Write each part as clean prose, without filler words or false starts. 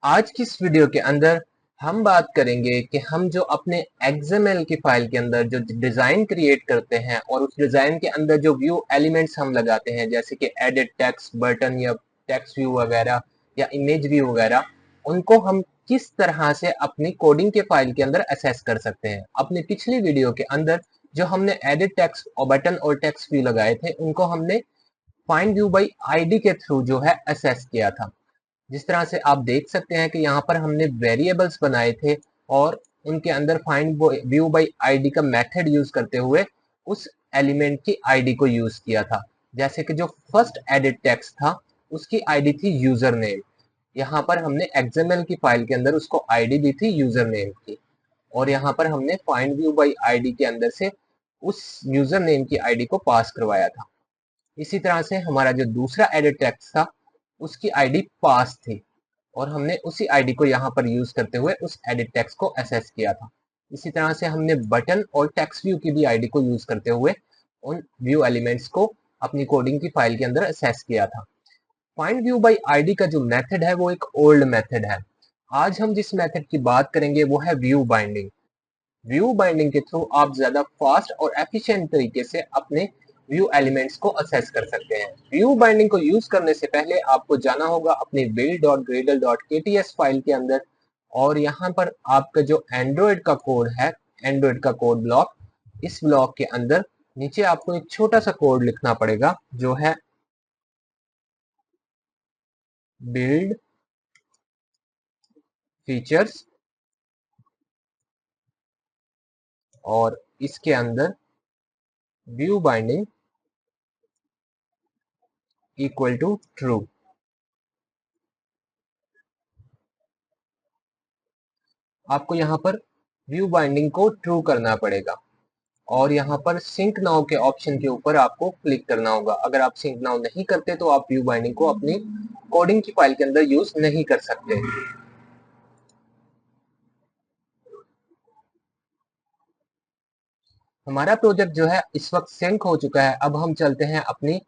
आज की इस वीडियो के अंदर हम बात करेंगे कि हम जो अपने XML की फाइल के अंदर जो डिजाइन क्रिएट करते हैं और उस डिजाइन के अंदर जो व्यू एलिमेंट्स हम लगाते हैं, जैसे कि एडिट टेक्स्ट बटन या टेक्स्ट व्यू वगैरह या इमेज व्यू वगैरह, उनको हम किस तरह से अपनी कोडिंग के फाइल के अंदर असेस कर सकते हैं। अपनी पिछली वीडियो के अंदर जो हमने एडिट टेक्स्ट और बटन और टेक्स्ट व्यू लगाए थे, उनको हमने फाइंड व्यू बाई आईडी के थ्रू जो है असेस किया था। जिस तरह से आप देख सकते हैं कि यहाँ पर हमने वेरिएबल्स बनाए थे और उनके अंदर फाइंड व्यू बाई आईडी का मेथड यूज करते हुए उस एलिमेंट की आईडी को यूज किया था। जैसे कि जो फर्स्ट एडिट टेक्स्ट था उसकी आईडी थी यूजर नेम। यहाँ पर हमने XML की फाइल के अंदर उसको आईडी दी थी यूजर नेम की, और यहाँ पर हमने फाइंड व्यू बाई आईडी के अंदर से उस यूजर नेम की आईडी को पास करवाया था। इसी तरह से हमारा जो दूसरा एडिट टेक्स्ट था उसकी आईडी पास थी और हमने उसी आईडी को यहाँ पर यूज करते हुए उस एडिट टेक्स्ट को असेस किया था। इसी तरह से हमने बटन और टेक्स्ट व्यू की भी आईडी को यूज करते हुए उन व्यू एलिमेंट्स को अपनी कोडिंग की फाइल के अंदर असेस किया था। फाइंड व्यू बाई आईडी का जो मेथड है वो एक ओल्ड मेथड है। आज हम जिस मेथड की बात करेंगे वो है व्यू बाइंडिंग। व्यू बाइंडिंग के थ्रू आप ज्यादा फास्ट और एफिशिएंट तरीके से अपने व्यू एलिमेंट्स को असेस कर सकते हैं। व्यू बाइंडिंग को यूज करने से पहले आपको जाना होगा अपनी build.gradle.kts फाइल के अंदर, और यहाँ पर आपका जो एंड्रॉयड का कोड है, एंड्रॉयड का कोड ब्लॉक, इस ब्लॉक के अंदर नीचे आपको एक छोटा सा कोड लिखना पड़ेगा जो है बिल्ड फीचर्स, और इसके अंदर view binding equal to true. आपको यहाँ पर व्यू बाइंडिंग को ट्रू करना पड़ेगा और यहाँ पर सिंक नाउ के ऑप्शन के ऊपर आपको क्लिक करना होगा। अगर आप सिंक नाउ नहीं करते तो आप व्यू बाइंडिंग को अपनी कोडिंग की फाइल के अंदर यूज नहीं कर सकते। हमारा प्रोजेक्ट जो है इस वक्त सिंक हो चुका है। अब हम चलते हैं अपनी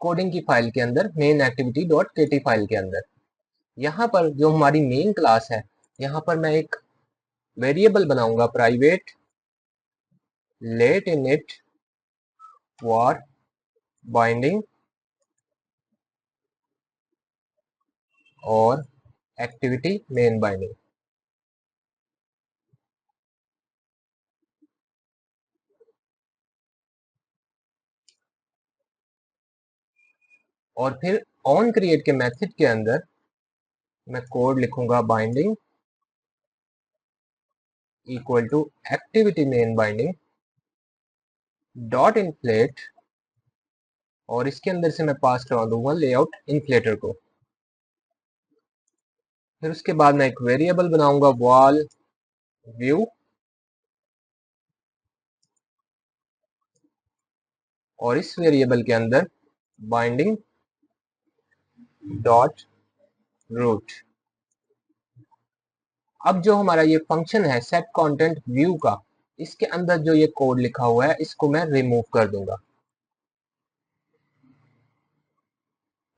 कोडिंग की फाइल के अंदर, मेन एक्टिविटी डॉट केटी फाइल के अंदर। यहाँ पर जो हमारी मेन क्लास है, यहाँ पर मैं एक वेरिएबल बनाऊंगा private lateinit for binding और एक्टिविटी मेन बाइंडिंग। और फिर ऑन क्रिएट के मेथड के अंदर मैं कोड लिखूंगा binding equal to activity main binding dot inflate, और इसके अंदर से मैं पास करवा दूंगा लेआउट इन्फ्लेटर को। फिर उसके बाद मैं एक वेरिएबल बनाऊंगा वॉल व्यू, और इस वेरिएबल के अंदर बाइंडिंग डॉट रूट। अब जो हमारा ये फंक्शन है सेट कंटेंट व्यू का, इसके अंदर जो ये कोड लिखा हुआ है इसको मैं रिमूव कर दूंगा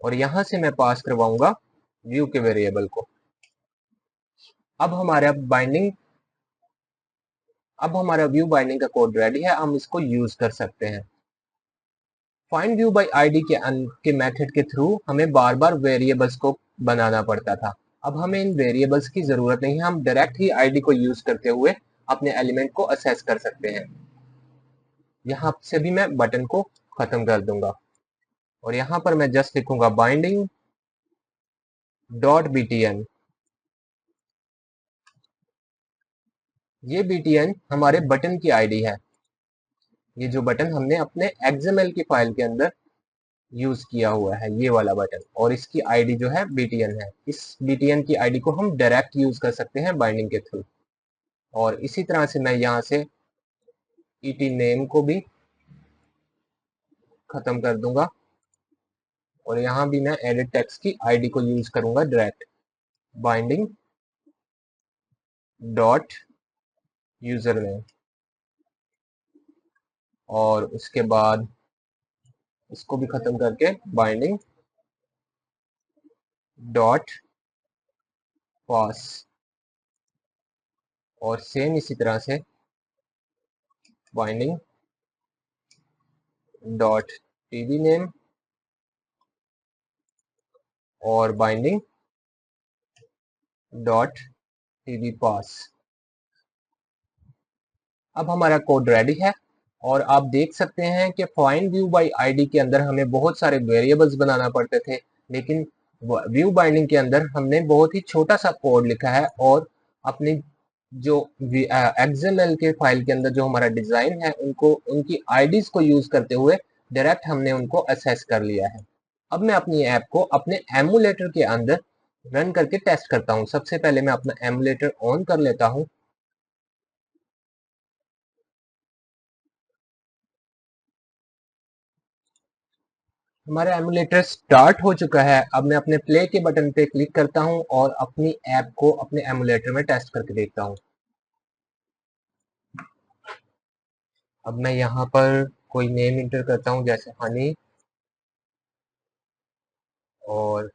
और यहां से मैं पास करवाऊंगा व्यू के वेरिएबल को। अब हमारा व्यू बाइंडिंग का कोड रेडी है, हम इसको यूज कर सकते हैं। फाइंड व्यू बाई आईडी के मेथड के थ्रू हमें बार बार वेरिएबल्स को बनाना पड़ता था। अब हमें इन वेरिएबल्स की जरूरत नहीं है, हम डायरेक्ट ही आईडी को यूज करते हुए अपने एलिमेंट को असेस कर सकते हैं। यहाँ से भी मैं बटन को खत्म कर दूंगा और यहाँ पर मैं जस्ट लिखूंगा बाइंडिंग डॉट btn। ये btn हमारे बटन की आईडी है, ये जो बटन हमने अपने XML की फाइल के अंदर यूज किया हुआ है, ये वाला बटन, और इसकी आईडी जो है btn है। इस btn की आईडी को हम डायरेक्ट यूज कर सकते हैं बाइंडिंग के थ्रू। और इसी तरह से मैं यहाँ से et नेम को भी खत्म कर दूंगा और यहाँ भी मैं एडिट टेक्स्ट की आईडी को यूज करूंगा direct binding dot user name, और उसके बाद इसको भी खत्म करके बाइंडिंग डॉट पास और सेम इसी तरह से बाइंडिंग डॉट टीबी नेम और बाइंडिंग डॉट टीबी पास। अब हमारा कोड रेडी है और आप देख सकते हैं कि फाइंड व्यू बाय आईडी के अंदर हमें बहुत सारे वेरिएबल्स बनाना पड़ते थे, लेकिन व्यू बाइंडिंग के अंदर हमने बहुत ही छोटा सा कोड लिखा है और अपनी जो एक्सएमएल के फाइल के अंदर जो हमारा डिजाइन है उनको उनकी आईडीज को यूज करते हुए डायरेक्ट हमने उनको असेस कर लिया है। अब मैं अपनी ऐप को अपने एमुलेटर के अंदर रन करके टेस्ट करता हूँ। सबसे पहले मैं अपना एमुलेटर ऑन कर लेता हूँ। हमारा एमुलेटर स्टार्ट हो चुका है। अब मैं अपने प्ले के बटन पे क्लिक करता हूं और अपनी ऐप को अपने एमुलेटर में टेस्ट करके देखता हूं। अब मैं यहाँ पर कोई नेम इंटर करता हूं जैसे हनी और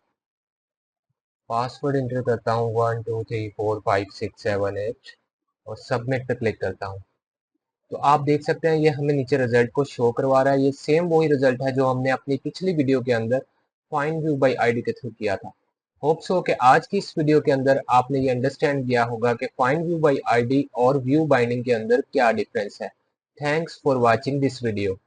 पासवर्ड इंटर करता हूं 12345678 और सबमिट पे क्लिक करता हूं। तो आप देख सकते हैं ये हमें नीचे रिजल्ट को शो करवा रहा है। ये सेम वही रिजल्ट है जो हमने अपनी पिछली वीडियो के अंदर फाइंड व्यू बाय आईडी के थ्रू किया था। होप सो कि आज की इस वीडियो के अंदर आपने ये अंडरस्टैंड किया होगा कि फाइंड व्यू बाय आईडी और व्यू बाइंडिंग के अंदर क्या डिफरेंस है। Thanks for watching this video.